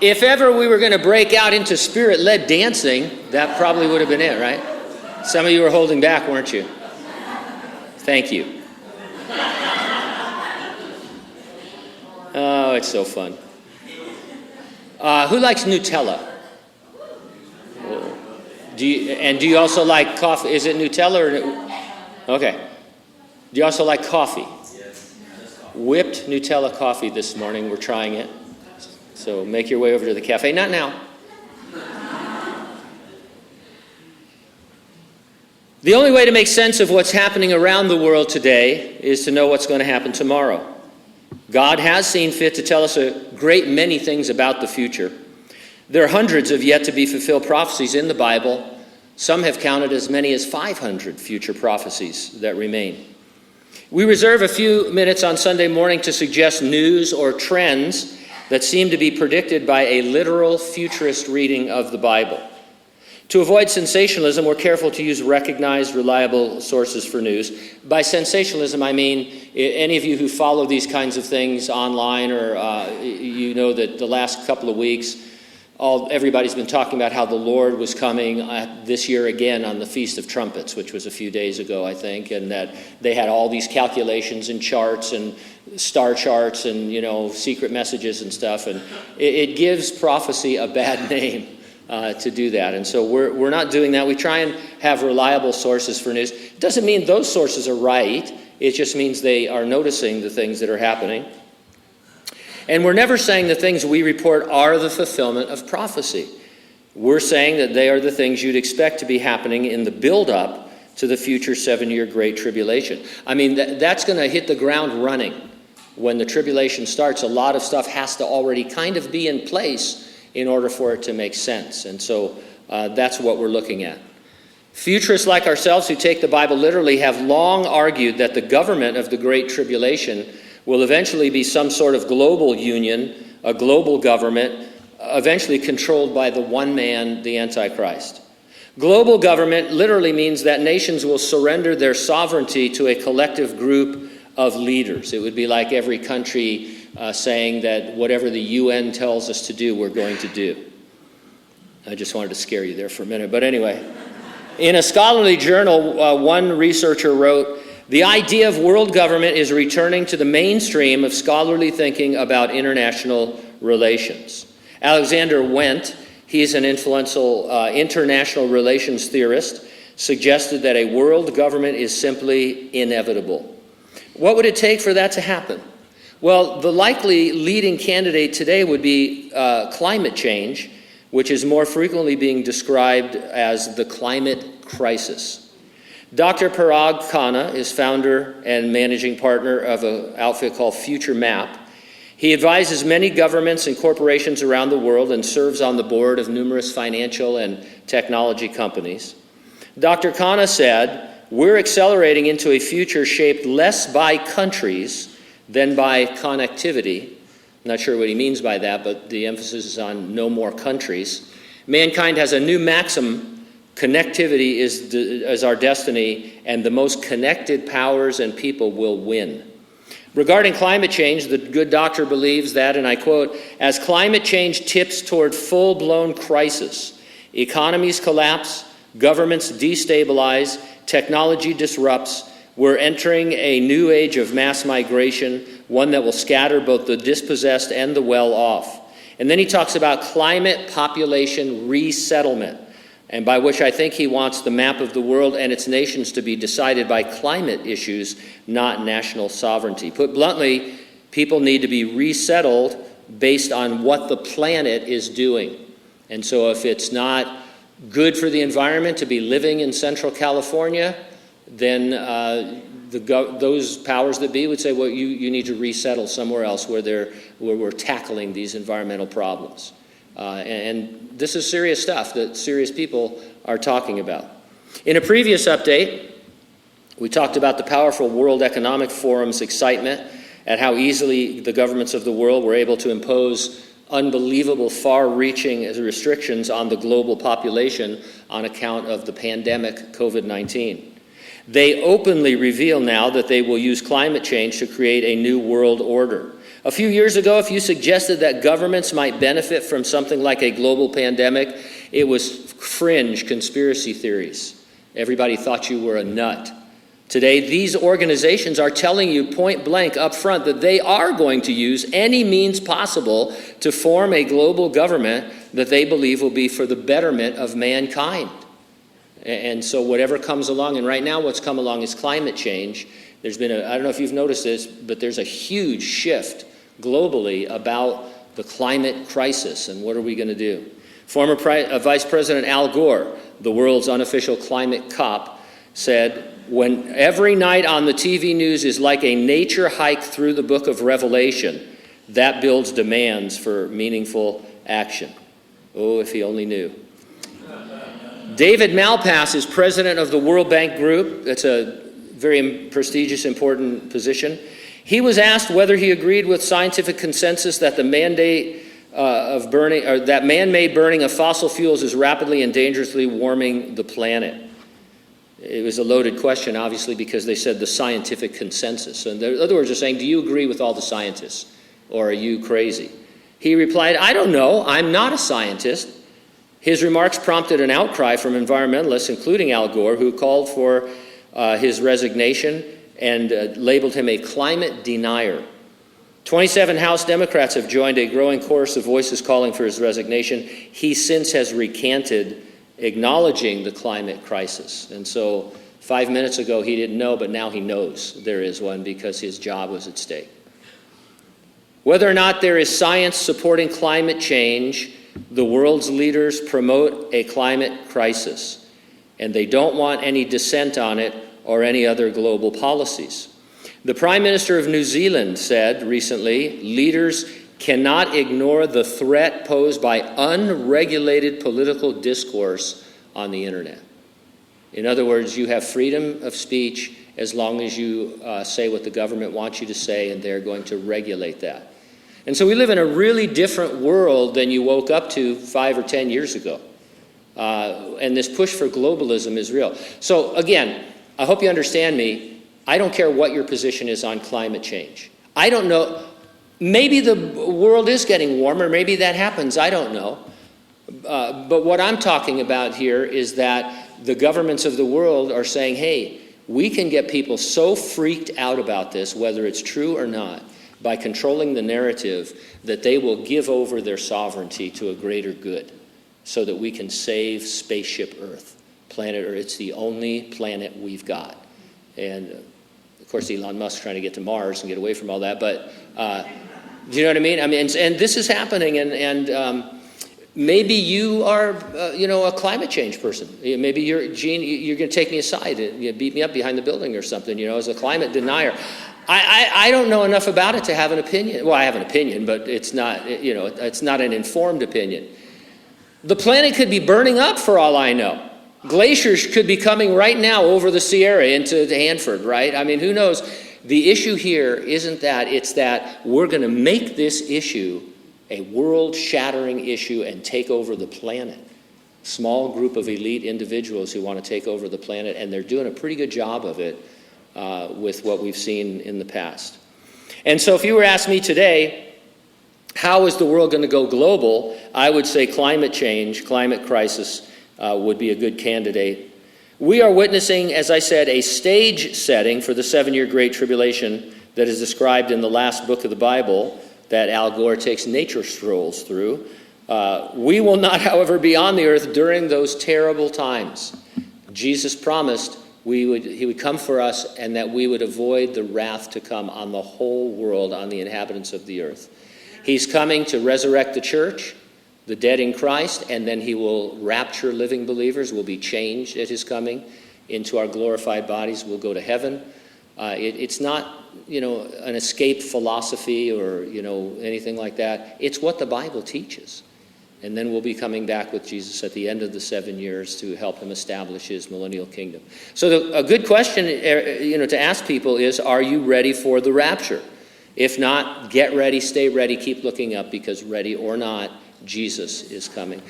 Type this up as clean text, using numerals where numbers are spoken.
If ever we were going to break out into spirit-led dancing, that probably would have been it, right? Some of you were holding back, weren't you? Thank you. Oh, it's so fun. Who likes Nutella? Do you also like coffee? Is it Nutella or... Okay. Do you also like coffee? Whipped Nutella coffee this morning. We're trying it. So make your way over to the cafe. Not now. The only way to make sense of what's happening around the world today is to know what's going to happen tomorrow. God has seen fit to tell us a great many things about the future. There are hundreds of yet to be fulfilled prophecies in the Bible. Some have counted as many as 500 future prophecies that remain. We reserve a few minutes on Sunday morning to suggest news or trends that seem to be predicted by a literal futurist reading of the Bible. To avoid sensationalism, we're careful to use recognized, reliable sources for news. By sensationalism, I mean any of you who follow these kinds of things online, or you know that the last couple of weeks, everybody's been talking about how the Lord was coming this year again on the Feast of Trumpets, which was a few days ago, I think, and that they had all these calculations and charts and star charts and, secret messages and stuff, and it gives prophecy a bad name. To do that. And so we're not doing that. We try and have reliable sources for news. It doesn't mean those sources are right. It just means they are noticing the things that are happening. And we're never saying the things we report are the fulfillment of prophecy. We're saying that they are the things you'd expect to be happening in the build-up to the future 7-year Great Tribulation. I mean, that's going to hit the ground running. When the tribulation starts, a lot of stuff has to already kind of be in place in order for it to make sense. And so that's what we're looking at. Futurists like ourselves who take the Bible literally have long argued that the government of the Great Tribulation will eventually be some sort of global union, a global government, eventually controlled by the one man, the Antichrist. Global government literally means that nations will surrender their sovereignty to a collective group of leaders. It would be like every country saying that whatever the UN tells us to do, we're going to do. I just wanted to scare you there for a minute. But anyway, in a scholarly journal, one researcher wrote, "The idea of world government is returning to the mainstream of scholarly thinking about international relations." Alexander Wendt, he's an influential international relations theorist, suggested that a world government is simply inevitable. What would it take for that to happen? Well, the likely leading candidate today would be climate change, which is more frequently being described as the climate crisis. Dr. Parag Khanna is founder and managing partner of an outfit called Future Map. He advises many governments and corporations around the world and serves on the board of numerous financial and technology companies. Dr. Khanna said, "We're accelerating into a future shaped less by countries than by connectivity." I'm not sure what he means by that, but the emphasis is on no more countries. Mankind has a new maxim: connectivity is our destiny, and the most connected powers and people will win. Regarding climate change, the good doctor believes that, and I quote, "As climate change tips toward full-blown crisis, economies collapse, governments destabilize, technology disrupts, we're entering a new age of mass migration, one that will scatter both the dispossessed and the well-off." And then he talks about climate population resettlement, and by which I think he wants the map of the world and its nations to be decided by climate issues, not national sovereignty. Put bluntly, people need to be resettled based on what the planet is doing. And so if it's not good for the environment to be living in Central California, then those powers that be would say, well, you need to resettle somewhere else where we're tackling these environmental problems. And this is serious stuff that serious people are talking about. In a previous update, we talked about the powerful World Economic Forum's excitement at how easily the governments of the world were able to impose unbelievable, far-reaching restrictions on the global population on account of the pandemic COVID-19. They openly reveal now that they will use climate change to create a new world order, A few years ago, if you suggested that governments might benefit from something like a global pandemic, it was fringe conspiracy theories. Everybody thought you were a nut. Today, these organizations are telling you point blank up front that they are going to use any means possible to form a global government that they believe will be for the betterment of mankind. And so whatever comes along, and right now what's come along is climate change. There's been I don't know if you've noticed this, but there's a huge shift globally about the climate crisis and what are we going to do. Former Vice President Al Gore, the world's unofficial climate cop, said, "When every night on the TV news is like a nature hike through the book of Revelation, that builds demands for meaningful action." Oh, if he only knew. David Malpass is president of the World Bank Group. That's a very prestigious, important position. He was asked whether he agreed with scientific consensus that the mandate of burning, or that man-made burning of fossil fuels is rapidly and dangerously warming the planet. It was a loaded question, obviously, because they said the scientific consensus. So in other words, they're saying, do you agree with all the scientists, or are you crazy? He replied, "I don't know. I'm not a scientist." His remarks prompted an outcry from environmentalists, including Al Gore, who called for his resignation and labeled him a climate denier. 27 House Democrats have joined a growing chorus of voices calling for his resignation. He since has recanted, acknowledging the climate crisis. And so 5 minutes ago he didn't know, but now he knows there is one because his job was at stake. Whether or not there is science supporting climate change, the world's leaders promote a climate crisis, and they don't want any dissent on it or any other global policies. The Prime Minister of New Zealand said recently, leaders cannot ignore the threat posed by unregulated political discourse on the internet. In other words, you have freedom of speech as long as you say what the government wants you to say, and they're going to regulate that. And so we live in a really different world than you woke up to 5 or 10 years ago. And this push for globalism is real. So again, I hope you understand me. I don't care what your position is on climate change. I don't know. Maybe the world is getting warmer. Maybe that happens. I don't know. But what I'm talking about here is that the governments of the world are saying, hey, we can get people so freaked out about this, whether it's true or not, by controlling the narrative, that they will give over their sovereignty to a greater good so that we can save spaceship Earth, planet Earth. It's the only planet we've got. And of course, Elon Musk's trying to get to Mars and get away from all that. But do you know what I mean? I mean, and this is happening. And maybe you are, a climate change person. Maybe you're, Gene, you're going to take me aside and beat me up behind the building or something, as a climate denier. I don't know enough about it to have an opinion. Well, I have an opinion, but it's not, it's not an informed opinion. The planet could be burning up for all I know. Glaciers could be coming right now over the Sierra into Hanford, right? I mean, who knows? The issue here isn't that. It's that we're going to make this issue a world-shattering issue and take over the planet. Small group of elite individuals who want to take over the planet, and they're doing a pretty good job of it with what we've seen in the past. And so if you were to ask me today, how is the world going to go global? I would say climate change, climate crisis, would be a good candidate. We are witnessing, as I said, a stage setting for the 7-year Great Tribulation that is described in the last book of the Bible that Al Gore takes nature strolls through. We will not, however, be on the earth during those terrible times. Jesus promised he would come for us and that we would avoid the wrath to come on the whole world, on the inhabitants of the earth. He's coming to resurrect the church, the dead in Christ, and then he will rapture living believers. Will be changed at his coming into our glorified bodies. We'll go to heaven. It's not, an escape philosophy or, anything like that. It's what the Bible teaches. And then we'll be coming back with Jesus at the end of the 7 years to help him establish his millennial kingdom. So a good question, to ask people is, are you ready for the rapture? If not, get ready, stay ready, keep looking up, because ready or not, Jesus is coming.